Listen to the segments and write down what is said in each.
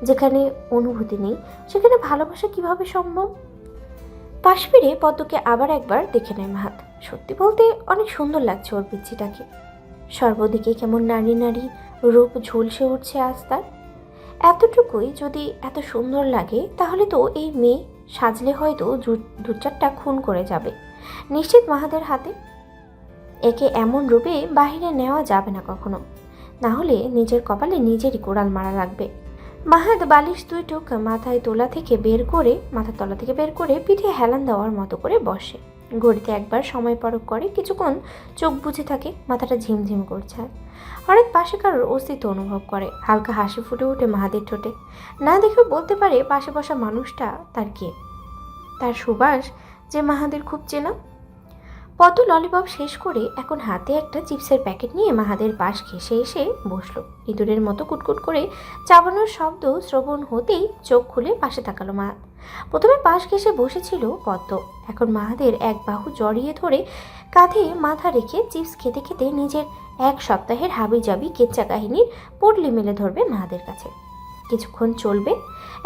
যেখানে অনুভূতি নেই সেখানে ভালোবাসা কিভাবে সম্ভব? পাশ ফিরে পদ্মকে আবার একবার দেখে নেয় মাহাত। সত্যি বলতে অনেক সুন্দর লাগছে ওর পিচ্ছিটাকে। সর্বদিকে কেমন নারী নারী রূপ ঝলসে উঠছে আজ তার। এতটুকুই যদি এত সুন্দর লাগে তাহলে তো এই মেয়ে সাজলে হয়তো দু চারটা খুন করে যাবে নিশ্চিত মাহাদের হাতে। একে এমন রূপে বাহিরে নেওয়া যাবে না কখনো, না হলে নিজের কপালে নিজেরই কোড়াল মারা লাগবে। মাহাদ বালিশ দুই টুক মাথার তলা থেকে বের করে পিঠে হেলান দেওয়ার মতো করে বসে। ঘড়িতে একবার সময় পরক করে, কিছুক্ষণ চোখ বুজে থাকে, মাথাটা ঝিমঝিম করছে। হঠাৎ পাশে কারোর অস্তিত্ব অনুভব করে, হালকা হাসি ফুটে ওঠে মাহাদের ঠোঁটে। না দেখেও বলতে পারে পাশে বসা মানুষটা তার কে। তার সুবাস যে মাহাদের খুব চেনা। পদ্ম ললিপপ শেষ করে এখন হাতে একটা চিপসের প্যাকেট নিয়ে মাহাদের পাশ ঘেঁষে এসে বসলো। ইঁদুরের মতো কুটকুট করে চাবানোর শব্দ শ্রবণ হতেই চোখ খুলে পাশে তাকালো মাহাদ। প্রথমে পাশ ঘেঁষে বসেছিল পদ্ম, এখন মাহাদের এক বাহু জড়িয়ে ধরে কাঁধে মাথা রেখে চিপস খেতে খেতে নিজের এক সপ্তাহের হাবিজাবি কেচ্চা কাহিনীর পটলি মেলে ধরবে মাহাদের কাছে। কিছুক্ষণ চলবে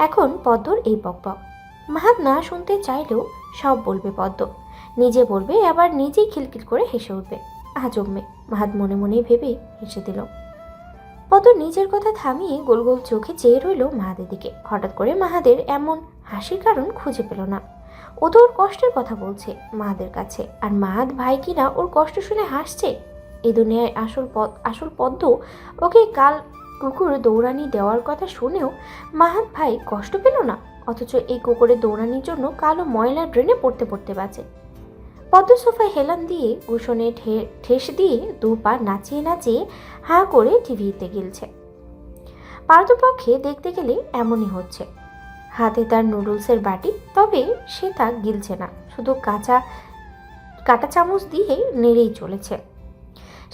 এখন পদ্মর এই বকবক। মাহাদ না শুনতে চাইলেও সব বলবে পদ্ম, নিজে বলবে, আবার নিজেই খিলখিল করে হেসে উঠবে। আজব মেয়ে, মাহাদ মনে মনেই ভেবে হেসে দিল। পদ্ম নিজের কথা থামিয়ে গোল গোল চোখে চেয়ে রইল মাহাদের দিকে। হঠাৎ করে মাহাদের এমন হাসির কারণ খুঁজে পেল না। ও তো ওর কষ্টের কথা বলছে মাহাদের কাছে, আর মাহাদ ভাই কিনা ওর কষ্ট শুনে হাসছে। এই দুনিয়ায় আসল পদ্ম ওকে কাল কুকুর দৌড়ানি দেওয়ার কথা শুনেও মাহাদ ভাই কষ্ট পেল না, অথচ এই কুকুরের দৌড়ানির জন্য কালো ময়লা ড্রেনে পড়তে পড়তে বাঁচে। পদ্ম সোফায় হেলান দিয়ে কুশনে ঠেস দিয়ে দু পা নাচিয়ে নাচিয়ে হাঁ করে টিভিতে গিলছে। পারতপক্ষে দেখতে গেলে এমনই হচ্ছে। হাতে তার নুডলসের বাটি, তবে সে তা গিলছে না, শুধু কাটা চামচ দিয়ে নেড়েই চলেছে।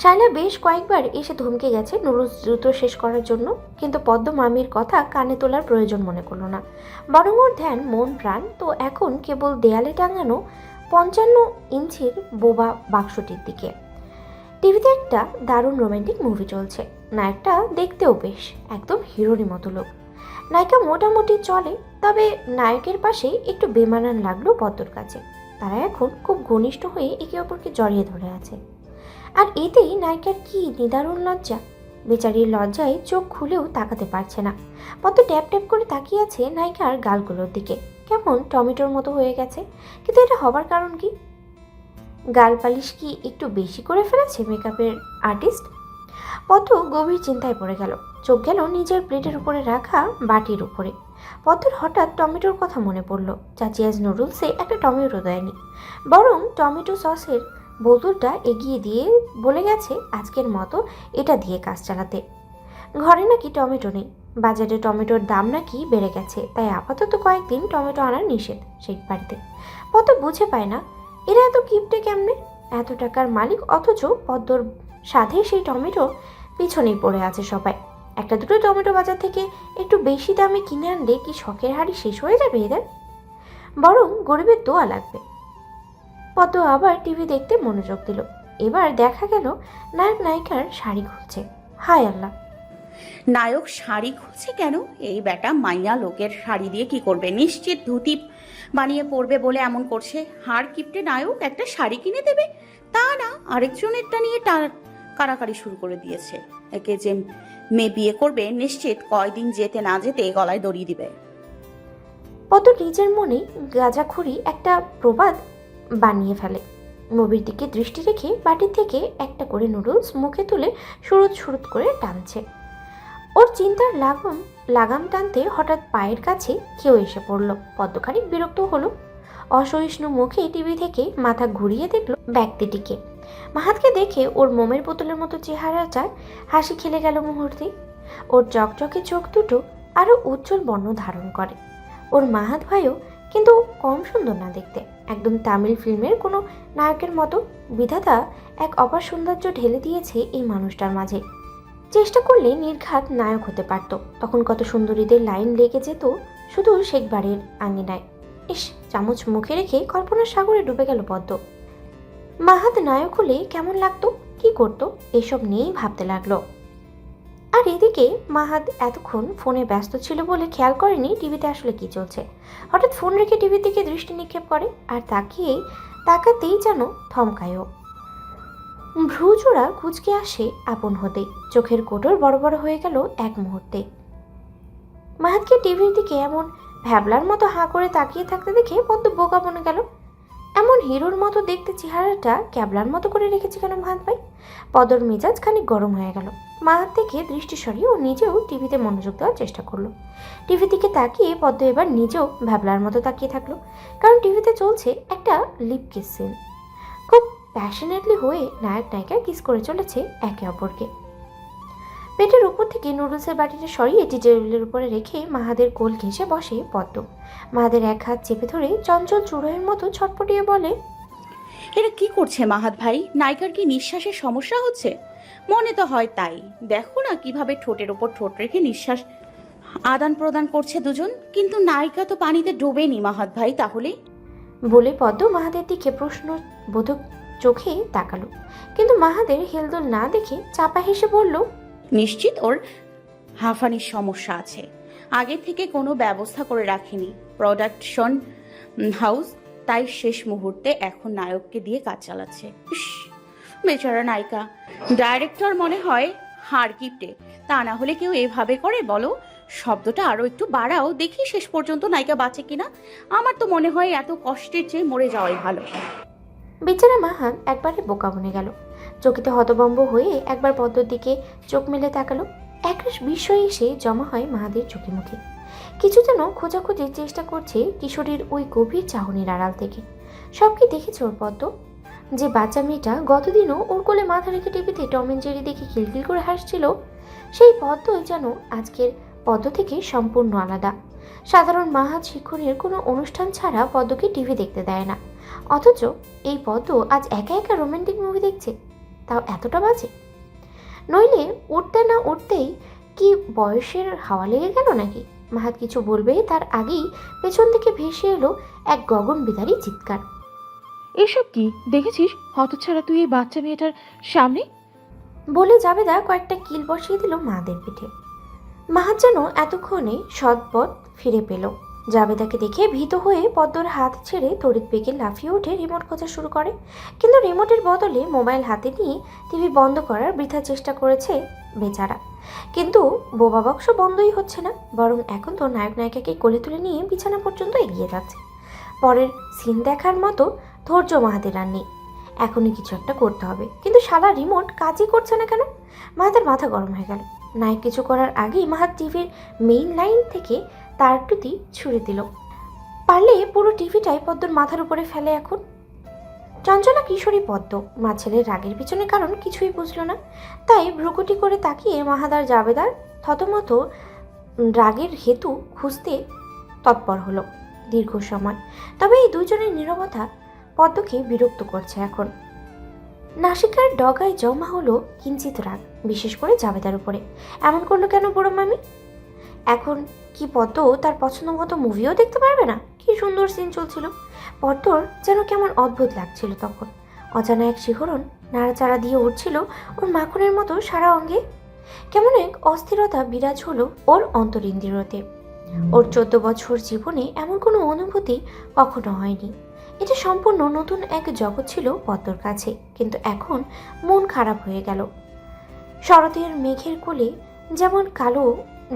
শায়লা বেশ কয়েকবার এসে ধমকে গেছে নুডলস দ্রুত শেষ করার জন্য, কিন্তু পদ্ম মামির কথা কানে তোলার প্রয়োজন মনে করলো না। বরং ওর ধ্যান মন প্রাণ তো এখন কেবল দেয়ালে টাঙানো 55 ইঞ্চির বোবা বাক্সটির দিকে। টিভিতে একটা দারুণ রোমান্টিক মুভি চলছে। নায়কটা দেখতেও বেশ একদম হিরোরই মতো লোক। নায়িকা মোটামুটি চলে, তবে নায়কের পাশে একটু বেমানান লাগলো পদ্মর কাছে। তারা এখন খুব ঘনিষ্ঠ হয়ে একে অপরকে জড়িয়ে ধরে আছে। আর এতেই নায়িকার কি নিদারুণ লজ্জা। বেচারির লজ্জায় চোখ খুলেও তাকাতে পারছে না। পদ্ম ট্যাপ ট্যাপ করে তাকিয়ে আছে নায়িকার গালগুলোর দিকে, কেমন টমেটোর মতো হয়ে গেছে। কিন্তু এটা হবার কারণ কি? গাল পালিশ কি একটু বেশি করে ফেলেছে মেকআপের আর্টিস্ট? পদ্ম গভীর চিন্তায় পড়ে গেল। চোখ গেল নিজের প্লেটের উপরে রাখা বাটির উপরে। পদ্মর হঠাৎ টমেটোর কথা মনে পড়ল। চাচি আজ নুডলসে একটা টমেটো দেয়নি, বরং টমেটো সসের বোতলটা এগিয়ে দিয়ে বলে গেছে আজকের মতো এটা দিয়ে কাজ চালাতে। ঘরে নাকি টমেটো নেই, বাজারে টমেটোর দাম নাকি বেড়ে গেছে, তাই আপাতত কয়েকদিন টমেটো আনা নিষেধ সেই বাড়িতে। পদ্ম বুঝে পায় না এরা এত কিপটে কেমনে, এত টাকার মালিক অথচ পদ্মর সাথে সেই টমেটো পিছনেই পড়ে আছে সবাই। একটা দুটো টমেটো বাজার থেকে একটু বেশি দামে কিনে আনলে কি শখের হাড়ি শেষ হয়ে যাবে এদের? বরং গরিবের দোয়া লাগবে। পদ্ম আবার টিভি দেখতে মনোযোগ দিল। এবার দেখা গেল নায়ক নায়িকার শাড়ি খুলছে। হায় আল্লাহ! নায়ক শাড়ি খুলছে কেন? এই বেটা মাইয়া লোকের শাড়ি দিয়ে কি করবে? নিশ্চিত ধুতি বানিয়ে পরবে বলে এমন করছে। হাড় কিপটে নায়ক একটা শাড়ি কিনে দেবে, তা না আরেকজনেরটা নিয়ে কারাকারি শুরু করে দিয়েছে। একে যে মেয়ে বিয়ে করবে নিশ্চিত কয়দিন যেতে না যেতে গলায় দড়ি দিবে। পদ্ম নিজের মনে গাঁজাখুরি একটা প্রবাদ বানিয়ে ফেলে। মুভির দিকে দৃষ্টি রেখে বাটির থেকে একটা করে নুডলস মুখে তুলে সুরুত সুরুত করে টানছে। ওর চিন্তার লাগাম টানতে হঠাৎ পায়ের কাছে কেউ এসে পড়ল। পদ্ম খানিক বিরক্ত হলো। অসহিষ্ণু মুখে টিভি থেকে মাথা ঘুরিয়ে দেখলো ব্যক্তিটিকে। মাহাতকে দেখে ওর মোমের বোতলের মতো চেহারাটার হাসি খেলে গেল মুহূর্তে। ওর চকচকে চোখ দুটো আরো উজ্জ্বল বর্ণ ধারণ করে। ওর মাহাত ভাইও কিন্তু কম সুন্দর না দেখতে, একদম তামিল ফিল্মের কোনো নায়কের মতো। বিধাতা এক অপার সৌন্দর্য ঢেলে দিয়েছে এই মানুষটার মাঝে। চেষ্টা করলে নির্ঘাত নায়ক হতে পারত। তখন কত সুন্দরীদের লাইন লেগে যেত শুধু শেখবাড়ির আঙিনায়। ইস, চামচ মুখে রেখে কল্পনার সাগরে ডুবে গেল পদ্ম। মাহাত নায়ক হলে কেমন লাগতো, কি করতো, এসব নিয়েই ভাবতে লাগলো। আর এদিকে মাহাদ এতক্ষণ ফোনে ব্যস্ত ছিল বলে খেয়াল করেনি টিভিতে আসলে কি চলছে। হঠাৎ ফোন রেখে টিভির দিকে দৃষ্টি নিক্ষেপ করে, আর তাকাতেই যেন থমকায়ও। ভ্রুজোড়া কুঁচকে আসে আপন হতেই, চোখের কোটর বড় বড় হয়ে গেল এক মুহূর্তে। মাহাদকে টিভির দিকে এমন ভ্যাবলার মতো হাঁ করে তাকিয়ে থাকতে দেখে পদ্ম বোকা বনে গেল। এমন হিরোর মতো দেখতে চেহারাটা ক্যাবলার মতো করে রেখেছে কেন মাহাদ ভাই? পদ্মর মেজাজ খানিক গরম হয়ে গেল। মাহাদ থেকে দৃষ্টি সরিয়ে ও নিজেও টিভিতে মনোযোগ দেওয়ার চেষ্টা করলো। টিভির দিকে তাকিয়ে পদ্ম এবার নিজেও ভ্যাবলার মতো তাকিয়ে থাকলো, কারণ টিভিতে চলছে একটা লিপ কিস সিন। খুব প্যাশনেটলি হয়ে নায়ক নায়িকা কিস করে চলেছে একে অপরকে। পেটের উপর থেকে নুডলসের বাটিটা সরিয়ে টি টেবিলের উপরে রেখে মাহাদের কোল ঘেঁষে বসে পদ্ম। মাহাদের এক হাত চেপে ধরে চঞ্চল চূড়ের মতো ছটপটিয়ে বলে, এটা কি করছে মাহাত ভাই? নায়িকার কি নিঃশ্বাসের সমস্যা হচ্ছে? মনে তো হয় তাই। দেখো না কিভাবে ঠোঁটের ওপর ঠোঁট রেখে নিঃশ্বাস আদান প্রদান করছে দুজন। কিন্তু নায়িকা তো পানিতে ডোবেনি মাহাত ভাই, তাহলে? বলে পদ্ম মাহাদের দিকে প্রশ্নবোধক চোখে তাকালো, কিন্তু মাহাদের হেলদোল না দেখে চাপা হেসে বলল, নিশ্চিত ওর হাঁফানির সমস্যা আছে। আগে থেকে কোনো ব্যবস্থা করে রাখিনি প্রোডাকশন হাউস, তাই শেষ মুহূর্তে এখন নায়ককে দিয়ে কাজ চালাচ্ছে। ইস, বেচারা নায়িকা। ডাইরেক্টর মনে হয় হাড় কিপটে, তা না হলে কেউ এভাবে করে বলো? শব্দটা আরো একটু বাড়াও, দেখি শেষ পর্যন্ত নায়িকা বাঁচে কিনা। আমার তো মনে হয় এত কষ্টের চেয়ে মরে যাওয়াই ভালো। বেচারা মাহান একবারে বোকা বনে গেল। চকিতে হতভম্ব হয়ে একবার পদ্মর দিকে চোখ মেলে তাকালো। একরাশ বিস্ময় এসে জমা হয় মাহাদের চোখে মুখে। কিছু যেন খোঁজাখুঁজির চেষ্টা করছে কিশোরীর ওই গভীর চাহনির আড়াল থেকে। সব কি দেখেছে ওর পদ্ম? যে বাচ্চা মেয়েটা গতদিনও ওর কোলে মাথা রেখে টিভিতে টম এন্ড জেরি দেখে খিলখিল করে হাসছিল, সেই পদ্মই যেন আজকের পদ্ম থেকে সম্পূর্ণ আলাদা। সাধারণ মাহাদ শিক্ষণের কোনো অনুষ্ঠান ছাড়া পদ্মকে টিভি দেখতে দেয় না, অথচ এই পদ্ম আজ একা একা রোমান্টিক মুভি দেখছে, তাও এতটা বাজে। নইলে উঠতে না উঠতেই কি বয়সের হাওয়া লেগে গেল নাকি? মাহাত কিছু বলবে তার আগেই পেছন থেকে ভেসে এলো এক গগন বিদারী চিৎকার। এসব কি দেখেছিস? হতচ্ছাড়া তুই এই বাচ্চা মেয়েটার সামনে! বলে জাবেদা কয়েকটা কিল বসিয়ে দিল মাহাদের পিঠে। মাহাত যেন এতক্ষণে সৎপথ ফিরে পেল। জাবেদাকে দেখে ভীত হয়ে পদ্মর হাত ছেড়ে তড়িৎ বেগে লাফিয়ে উঠে রিমোট খোঁজা শুরু করে, কিন্তু রিমোটের বদলে মোবাইল হাতে নিয়ে টিভি বন্ধ করার বৃথা চেষ্টা করেছে বেচারা। কিন্তু বোবা বক্স বন্ধই হচ্ছে না, বরং এখন তো নায়ক নায়িকাকে কোলে তুলে নিয়ে বিছানা পর্যন্ত এগিয়ে যাচ্ছে। পরের সিন দেখার মতো ধৈর্য মাহাদের আর নেই। এখনই কিছু একটা করতে হবে, কিন্তু শালা রিমোট কাজই করছে না কেন? মাহাদের মাথা গরম হয়ে গেল। নায়ক কিছু করার আগেই মাহাত টিভির মেইন লাইন থেকে তার টুতি ছুঁড়ে দিল। পারলে পুরো টিভিটাই পদ্মর মাথার উপরে ফেলে এখন। চঞ্চলা কিশোরী পদ্ম মা ছেলের রাগের পিছনে কারণ কিছুই বুঝল না, তাই ভ্রুকুটি করে তাকিয়ে মাহাদার জাবেদার থতমত রাগের হেতু খুঁজতে তৎপর হলো দীর্ঘ সময়। তবে এই দুজনের নীরবতা পদ্মকে বিরক্ত করছে এখন। নাসিকার ডগায় জমা হলো কিঞ্চিত রাগ, বিশেষ করে জাবেদার উপরে। এমন করলো কেন বুড়ো মামি? এখন কি পদ্ম তার পছন্দ মতো মুভিও দেখতে পারবে না? কি সুন্দর সিন চলছিল। পদ্মর যেন কেমন অদ্ভুত লাগছিল তখন। অজানা এক শিহরণ নাড়াচাড়া দিয়ে উঠছিল ওর মাখনের মতো সারা অঙ্গে। কেমন এক অস্থিরতা বিরাজ হলো ওর অন্তরিন্দ্রিয়তে। ওর 14 বছর জীবনে এমন কোনো অনুভূতি কখনো হয়নি। এটা সম্পূর্ণ নতুন এক জগৎ ছিল পদ্মর কাছে, কিন্তু এখন মন খারাপ হয়ে গেল। শরতের মেঘের কোলে যেমন কালো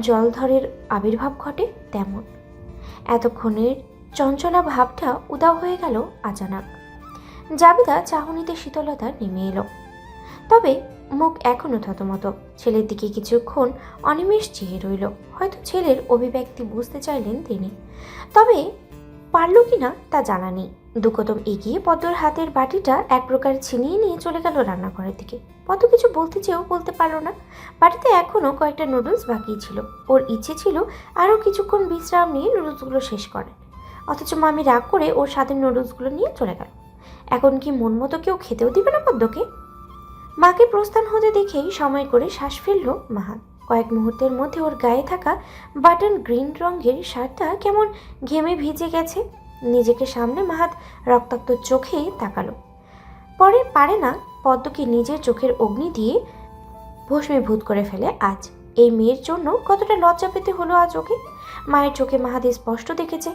জলধরের আবির্ভাব ঘটে, তেমন এতক্ষণের চঞ্চলা ভাবটা উদাও হয়ে গেল আচানক। জাবেদা চাহনিতে শীতলতা নেমে এলো, তবে মুখ এখনো থতমত। ছেলের দিকে কিছুক্ষণ অনিমেষ চেয়ে রইল। হয়তো ছেলের অভিব্যক্তি বুঝতে চাইলেন তিনি, তবে পারল কিনা তা জানা নেই। দুকদম এগিয়ে পদ্মর হাতের বাটিটা এক প্রকার ছিনিয়ে নিয়ে চলে গেল রান্নাঘরের দিকে। পদ্ম কিছু বলতে চেয়েও বলতে পারল না। বাটিতে এখনও কয়েকটা নুডলস বাকি ছিল। ওর ইচ্ছে ছিল আরও কিছুক্ষণ বিশ্রাম নিয়ে নুডলসগুলো শেষ করেন, অথচ মামি রাগ করে ওর স্বাদের নুডলসগুলো নিয়ে চলে গেল। এখন কি মন মতো কেউ খেতেও দিবে না পদ্মকে? মাকে প্রস্থান হতে দেখেই সময় করে শ্বাস ফেলল মাহাত। কয়েক মুহূর্তের মধ্যে ওর গায়ে থাকা বাটন গ্রিন রঙের শার্টটা কেমন ঘেমে ভিজে গেছে। নিজেকে সামনে মাহাত রক্তাক্ত চোখে তাকালো। পরে পারে না পদ্মকে নিজের চোখের অগ্নি দিয়ে ভস্মীভূত করে ফেলে আজ। এই মেয়ের জন্য কতটা লজ্জা পেতে হলো আজ ওকে। মায়ের চোখে মাহাদি স্পষ্ট দেখেছে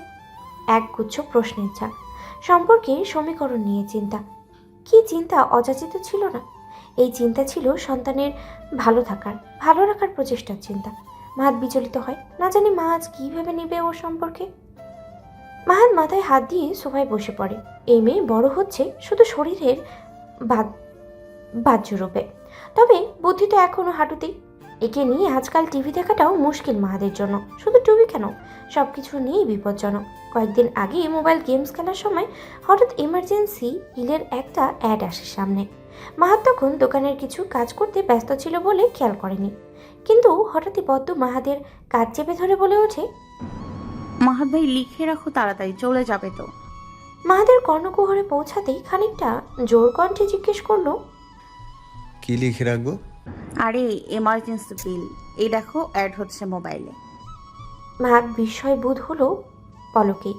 একগুচ্ছ প্রশ্নের ছাপ। সম্পর্কে সমীকরণ নিয়ে চিন্তা। কি চিন্তা অযাচিত ছিল না? এই চিন্তা ছিল সন্তানের ভালো রাখার প্রচেষ্টার চিন্তা। মাহাত বিচলিত হয়, না জানি মা আজ কী ভেবে নেবে ওর সম্পর্কে। মাহাত মাথায় হাত দিয়ে সোফায় বসে পড়ে। এই মেয়ে বড় হচ্ছে শুধু শরীরের বাহ্য রূপে, তবে বুদ্ধি তো এখনও হাঁটুতেই। একে নিয়ে আজকাল টিভি দেখাটাও মুশকিল মাহাদের জন্য। শুধু টিভি কেন, সব কিছু নিয়েই বিপজ্জনক। কয়েকদিন আগে মোবাইল গেমস খেলার সময় হঠাৎ ইমার্জেন্সি বিলের একটা অ্যাড আসে সামনে। মাহাত তখন দোকানের কিছু কাজ করতে ব্যস্ত ছিল বলে খেয়াল করেনি, কিন্তু হঠাৎই পদ্ম মাহাদের কাজ চেপে ধরে বলে ওঠে, মাহাত ভাই লিখে রাখো, তাড়াতাড়ি চলে যাবে তো। মাহাদের কর্ণকুহরে পৌঁছাতেই খানিকটা জোর কণ্ঠে জিজ্ঞেস করলো, কি লিখে রাখবো? আরে এমার্জেন্সি বিল, এই দেখো অ্যাড হচ্ছে মোবাইলে। মাহাত বিস্ময় বোধ হলো পলকেই।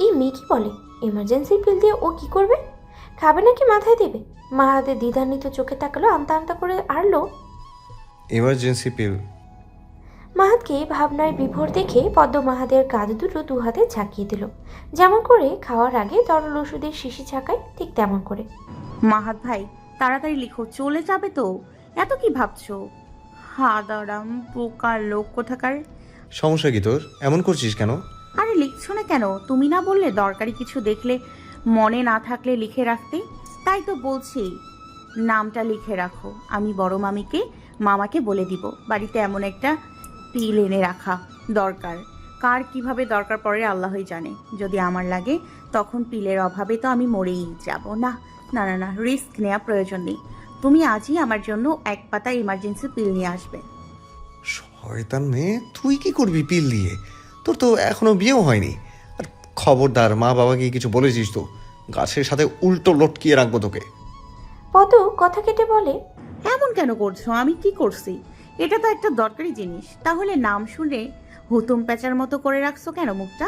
এই মেয়ে কি বলে? এমার্জেন্সি বিল দিয়ে ও কি করবে? খাবে নাকি মাথায় দেবে? মাহাদের দ্বিধান্বিত চোখে তাকালো, আমতা আমতা করে আড়লো। এমার্জেন্সি পিল। মাহাতকে ভাবনায় বিভোর দেখে পদ্ম মাহাদের কাঁধ দুটো দু হাতে ঝাঁকিয়ে দিল, যেমন করে খাওয়ার আগে তরল ওষুধের শিশি ঝাঁকায়, ঠিক তেমন করে। মাহাত ভাই তাড়াতাড়ি লিখো, চলে যাবে তো। এত কি ভাবছো? হাদারাম পোকার লোক কোথাকার। সমস্যা কি তোর? এমন করছিস কেন? আরে লিখছো না কেন? তুমি না বললে দরকারি কিছু দেখলে মনে না থাকলে লিখে রাখতে? তাই তো বলছি, নামটা লিখে রাখো। আমি বড় মামাকে বলে দিব বাড়িতে এমন একটা পিল এনে রাখা দরকার। কার কিভাবে দরকার পড়ে আল্লাহই জানে। যদি আমার লাগে তখন পিলের অভাবে তো আমি মরেই যাব। না না না না, রিস্ক নেওয়া প্রয়োজন নেই। তুমি আজই আমার জন্য এক পাতা ইমার্জেন্সি পিল নিয়ে আসবে। শয়তান মেয়ে, তুই কি করবি পিল দিয়ে? তোর তো এখনো বিয়েও হয়নি। আর খবরদার, মা বাবাকে কিছু বলেছিস তো? গাছের সাথে উল্টো লটকিয়ে রাখবো তোকে। পদ্ম কথা কেটে বলে, এমন কেন করছো? আমি কি করছি? এটা তো একটা দরকারি জিনিস। তাহলে নাম শুনে হুতুম প্যাচার মতো করে রাখছো কেন মুখটা?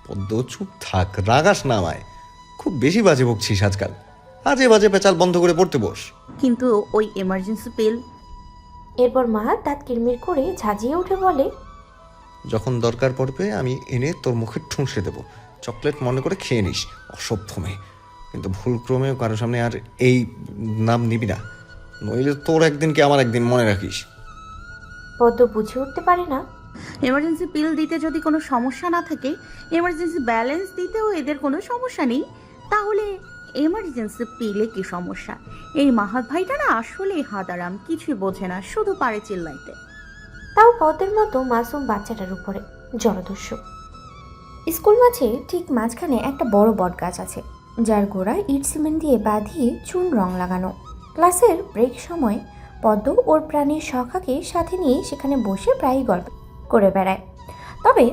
পদ্ম চুপ থাক, রাগাস না আমায়। খুব বেশি বাজে বকছিস আজকাল। আজে বাজে পেঁচাল বন্ধ করে পড়তে বস। কিন্তু ওই এমার্জেন্সি পিল। এরপর মাহাত দাঁত কিরমির করে ঝাঁঝিয়ে উঠে বলে, যখন দরকার পড়বে আমি এনে তোর মুখে ঠুনসে দেবো। চকলেট মনে করে খেয়ে নিস, অসভ্য মেয়ে। কিন্তু ভুলক্রমেও কারো সামনে আর এই নাম নিবি না, নইলে তোর একদিন কি আমার একদিন, মনে রাখিস। পদ্ম বুঝে উঠতে পারে না। এমার্জেন্সি পিল দিতে যদি কোনো সমস্যা না থাকে, এমার্জেন্সি ব্যালেন্স দিতেও এদের কোনো সমস্যা নেই, তাহলে এমার্জেন্সি পিলে কি সমস্যা? এই মাহাত ভাইটা না আসলে হাদারাম, কিছুই বোঝে না, শুধু পারে চিল্লাইতে। তাও পদ্মের মতো মাসুম বাচ্চাটার উপরে জলদস্যু। স্কুল মাঠে ঠিক মাঝখানে একটা বড় বট গাছ আছে, যার গোড়া ইট সিমেন্ট দিয়ে বাঁধিয়ে চুন রং লাগানো। ক্লাসের ব্রেক সময় পদ্ম ওর প্রাণীর সখাকে সাথে নিয়ে সেখানে বসে প্রায়ই গল্প করে বেড়ায়। তবে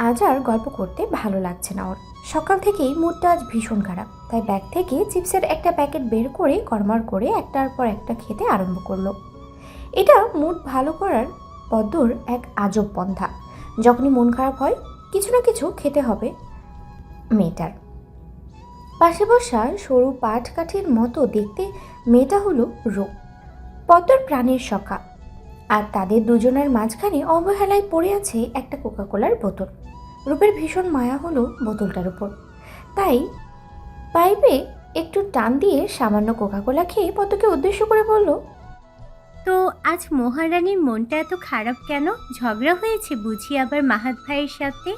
আজ আর গল্প করতে ভালো লাগছে না ওর। সকাল থেকেই মুডটা আজ ভীষণ খারাপ, তাই ব্যাগ থেকে চিপসের একটা প্যাকেট বের করে কড়মড় করে একটার পর একটা খেতে আরম্ভ করলো। এটা মুড ভালো করার পদ্মর এক আজব পন্থা। যখনই মন খারাপ হয় কিছু না কিছু খেতে হবে মেয়েটার। পাশে বসা সরু পাট কাঠির মতো দেখতে মেয়েটা হলো রূপ, পদ্মর প্রাণের সখা। আর তাদের দুজনের মাঝখানে অবহেলায় পড়ে আছে একটা কোকাকোলার বোতল। রূপের ভীষণ মায়া হলো বোতলটার উপর, তাই পাইপে একটু টান দিয়ে সামান্য কোকাকোলা খেয়ে পদ্মকে উদ্দেশ্য করে বলল, তো আজ মহারানীর মনটা এত খারাপ কেন? ঝগড়া হয়েছে বুঝি আবার মাহাত ভাইয়ের সাথে?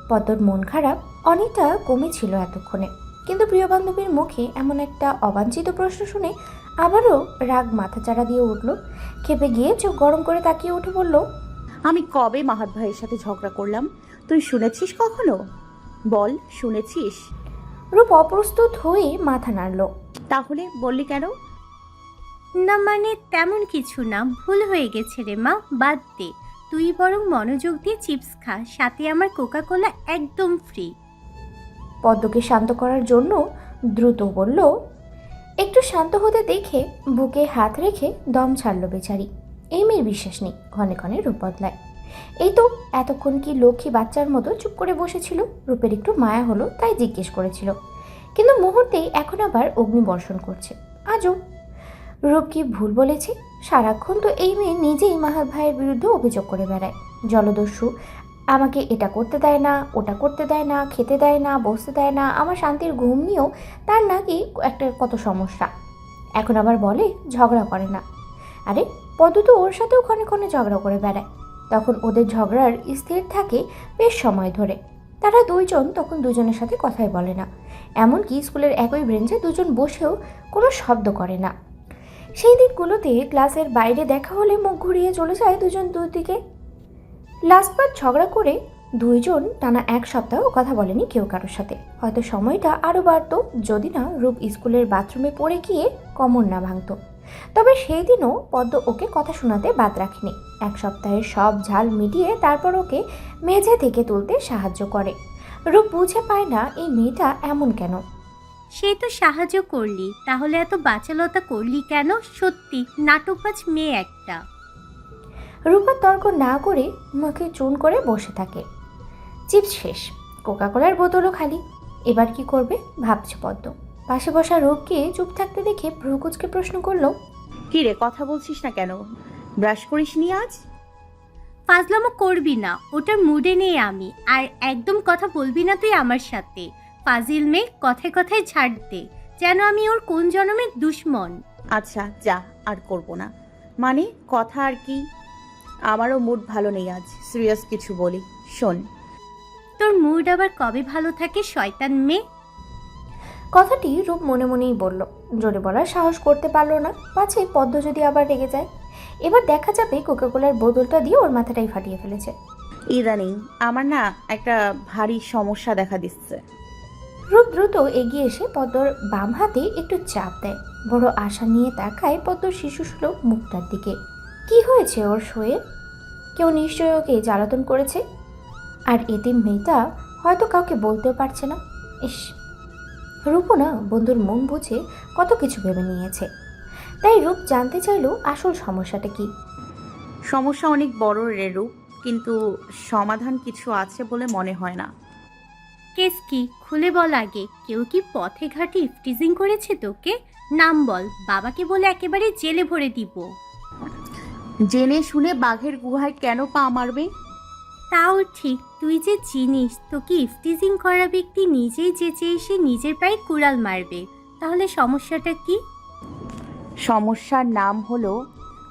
পদ্মর মন খারাপ অনেকটা কমেছিল এতক্ষণে, কিন্তু প্রিয় বান্ধবীর মুখে এমন একটা অবাঞ্ছিত প্রশ্ন শুনে আবারও রাগ মাথাচাড়া দিয়ে উঠল। খেপে গিয়ে চোখ গরম করে তাকিয়ে উঠে বলল, আমি কবে মাহাত ভাইয়ের সাথে ঝগড়া করলাম? তুই শুনেছিস কখনো? বল, শুনেছিস? রূপ অপ্রস্তুত হয়ে মাথা নাড়ল। তাহলে বললি কেন? না মানে তেমন কিছু না, ভুল হয়ে গেছে রে মা, বাদ দে। তুই বরং মনোযোগ দিয়ে চিপস খা, সাথে আমার কোকা কোলা একদম ফ্রি। পদ্মকে শান্ত করার জন্য দ্রুত বলল। একটু শান্ত হতে দেখে বুকে হাত রেখে দম ছাড়ল বেচারি। এই মেয়ের বিশ্বাস নেই, ক্ষণে ক্ষণে রূপ বদলায়। এই তো এতক্ষণ কি লক্ষ্মী বাচ্চার মতো চুপ করে বসেছিল। রূপের একটু মায়া হলো, তাই জিজ্ঞেস করেছিল, কিন্তু মুহূর্তেই এখন আবার অগ্নিবর্ষণ করছে। আজও রূপ কি ভুল বলেছে? সারাক্ষণ তো এই মেয়ে নিজেই মাহাত ভাইয়ের বিরুদ্ধে অভিযোগ করে বেড়ায়। জলদস্যু, আমাকে এটা করতে দেয় না, ওটা করতে দেয় না, খেতে দেয় না, বসতে দেয় না, আমার শান্তির ঘুম নিয়েও তার নাকি একটা কত সমস্যা। এখন আবার বলে ঝগড়া করে না। আরে পদ্ম তো ওর সাথেও ক্ষণে ক্ষণে ঝগড়া করে বেড়ায়। তখন ওদের ঝগড়ার স্থির থাকে বেশ সময় ধরে। তারা দুইজন তখন দুজনের সাথে কথাই বলে না, এমনকি স্কুলের একই বেঞ্চে দুজন বসেও কোনো শব্দ করে না। সেই দিনগুলোতে ক্লাসের বাইরে দেখা হলে মুখ ঘুরিয়ে চলে যায় দুজন দুদিকে। লাস্টবার ঝগড়া করে দুইজন টানা 1 সপ্তাহ কথা বলেনি কেউ কারোর সাথে। হয়তো সময়টা আরও বাড়তো যদি না রূপ স্কুলের বাথরুমে পড়ে গিয়ে কমর না ভাঙত। তবে সেই দিনও পদ্ম ওকে কথা শোনাতে বাদ রাখেনি। 1 সপ্তাহের সব ঝাল মিটিয়ে তারপর ওকে মেঝে থেকে তুলতে সাহায্য করে। রূপ বুঝে পায় না এই মেয়েটা এমন কেন। সেই তো সাহায্য করলি, তাহলে এত বাচালতা করলি কেন? সত্যি নাটকবাজ মেয়ে একটা। রূপা তর্ক না করে মুখে চুন করে বসে থাকে। চিপস শেষ, কোকাকোলার বোতলও খালি। এবার কি করবে ভাবছে পদ্ম। পাশে বসা রূপকে চুপ থাকতে দেখে ভ্রুকুচকে প্রশ্ন করলো, কি রে, কথা বলছিস না কেন? ব্রাশ করিস নি আজ? ফাজলামো করবি না, ওটার মুডে নেই আমি। আর একদম কথা বলবি না তুই আমার সাথে। ফাজিল মেয়ে, কথায় কথায় ছাড় দে, যেন আমি ওর কোন জন্মের দুশ্মন। আচ্ছা যা, আর করব না। মানে কথা আর কি, আমারও মুড ভালো নেই আজ। সিরিয়াস কিছু বলি শোন। তোর মুড আবার কবে ভালো থাকে শয়তান মেয়ে? কথাটি রূপ মনে মনেই বলল। জোরে বলার সাহস করতে পারল না, পাছে পদ্ম যদি আবার রেগে যায়। এবার দেখা যাবে কোকাকোলার বোতলটা দিয়ে ওর মাথাটাই ফাটিয়ে ফেলেছে। ইদানিং আমার না একটা ভারী সমস্যা দেখা দিচ্ছে। রূপ দ্রুত এগিয়ে এসে পদ্মর বাম হাতে একটু চাপ দেয়। বড় আশা নিয়ে তাকায় পদ্মর শিশুসুলভ মুখটার দিকে। কি হয়েছে ওর শোয়ে? কেউ নিশ্চয়ই ওকে জ্বালাতন করেছে। আর এতিম মেয়েটা হয়তো কাউকে বলতেও পারছে না। ইস, রূপও না বন্ধুর মন বুঝে কত কিছু ভেবে নিয়েছে। তাই রূপ জানতে চাইলো আসল সমস্যাটা কি। সমস্যা অনেক বড় রে রূপ, কিন্তু সমাধান কিছু আছে বলে মনে হয় না। কেস কি, খুলে বল আগে। কেউ কি পথে ঘাটে ইফটিজিং করেছে তোকে? নাম বল, বাবাকে বলে একেবারে জেলে ভরে দিব। জেনে শুনে বাঘের গুহায় কেন পা মারবে? তাও ঠিক, তুই যে চিনিস তোকে ইফটিজিং করা ব্যক্তি নিজেই যেচে এসে নিজের পায়ে কুড়াল মারবে। তাহলে সমস্যাটা কি? সমস্যার নাম হলো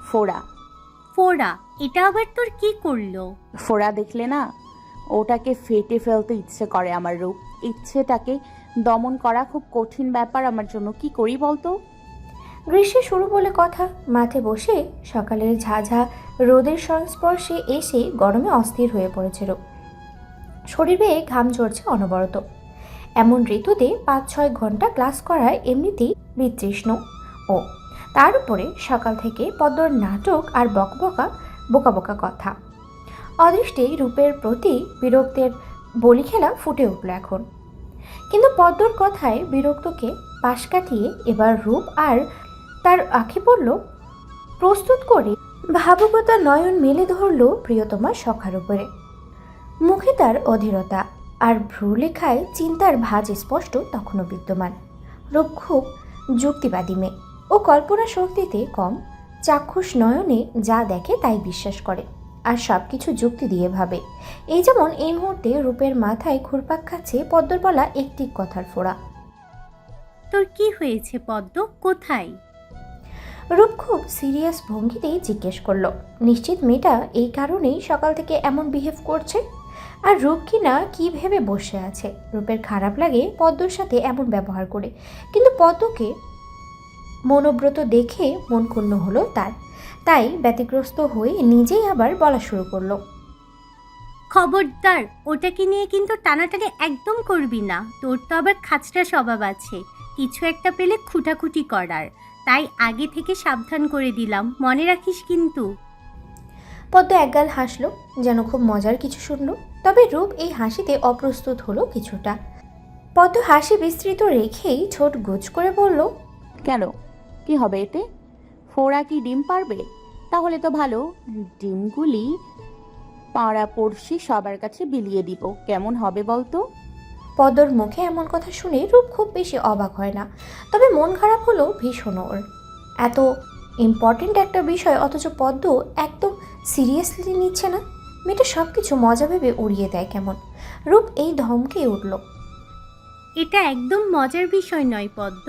ফোড়া। ফোড়া? এটা আবার তোর কি করলো? ফোড়া দেখলে না, ওটাকে ফেটে ফেলতে ইচ্ছে করে আমার রূপ। ইচ্ছেটাকে দমন করা খুব কঠিন ব্যাপার আমার জন্য। কি করি বলতো? গ্রীষ্মের শুরু বলে কথা, মাঠে বসে সকালের ঝাঝা রোদের সংস্পর্শে এসে গরমে অস্থির হয়ে পড়েছে রূপ। শরীর বেয়ে ঘাম ঝরছে অনবরত। এমন ঋতুতে 5-6 ঘন্টা ক্লাস করায় এমনিতেই বিতৃষ্ণ। ও তার উপরে সকাল থেকে পদ্মর নাটক আর বকবকা বোকা বোকা কথা। অদৃষ্টে রূপের প্রতি বিরক্তের বলি খেলা ফুটে উঠল এখন। কিন্তু পদ্মর কথায় বিরক্তকে পাশ কাটিয়ে এবার রূপ আর তার আঁখি পড়ল প্রস্তুত করে ভাবুকতা নয়ন মেলে ধরল প্রিয়তমার সখার উপরে। মুখে তার অধীরতা আর ভ্রুলেখায় চিন্তার ভাঁজ স্পষ্ট তখনও বিদ্যমান। রূপ খুব যুক্তিবাদী মেয়ে। ও কল্পনা শক্তিতে কম, চাক্ষুষ নয়নে যা দেখে তাই বিশ্বাস করে আর সব কিছু যুক্তি দিয়ে ভাবে। এই যেমন এই মুহূর্তে রূপের মাথায় ঘুরপাক খাচ্ছে পদ্মর বলা একটি কথার ফোড়া। তোর কি হয়েছে পদ্ম, কোথায়? রূপ খুব সিরিয়াস ভঙ্গিতেই জিজ্ঞেস করলো। নিশ্চিত মেয়েটা এই কারণেই সকাল থেকে এমন বিহেভ করছে। আর রূপ কি না কি ভেবে বসে আছে। রূপের খারাপ লাগে পদ্মর সাথে এমন ব্যবহার করে, কিন্তু পদ্মকে মনোব্রত দেখে মন ক্ষুণ্ণ হলো তার। তাই ব্যতিগ্রস্ত হয়ে নিজেই আবার বলা শুরু করলো। খবরদার, ওটাকে নিয়ে কিন্তু টানাটানি একদম করবি না। তোর তো আবার খাচটা স্বভাব আছে, কিছু একটা পেলে খুঁটাখুটি করার। তাই আগে থেকে সাবধান করে দিলাম, মনে রাখিস কিন্তু। পদ্ম একগাল হাসলো, যেন খুব মজার কিছু শুনলো। তবে রূপ এই হাসিতে অপ্রস্তুত হলো কিছুটা। পদ্ম হাসি বিস্তৃত রেখেই ঠোঁট গোছ করে বলল, কেন, কি হবে এতে? ফোড়া কি ডিম পারবে? তাহলে তো ভালো, ডিমগুলি পাড়া পড়শি সবার কাছে বিলিয়ে দিব। কেমন হবে বলতো? পদ্মর মুখে এমন কথা শুনে রূপ খুব বেশি অবাক হয় না, তবে মন খারাপ হলো ভীষণ ওর। এত ইম্পর্ট্যান্ট একটা বিষয়, অথচ পদ্ম একদম সিরিয়াসলি নিচ্ছে না। মেয়েটা সব কিছু মজা ভেবে উড়িয়ে দেয় কেমন। রূপ এই ধমকে উঠল। এটা একদম মজার বিষয় নয় পদ্ম।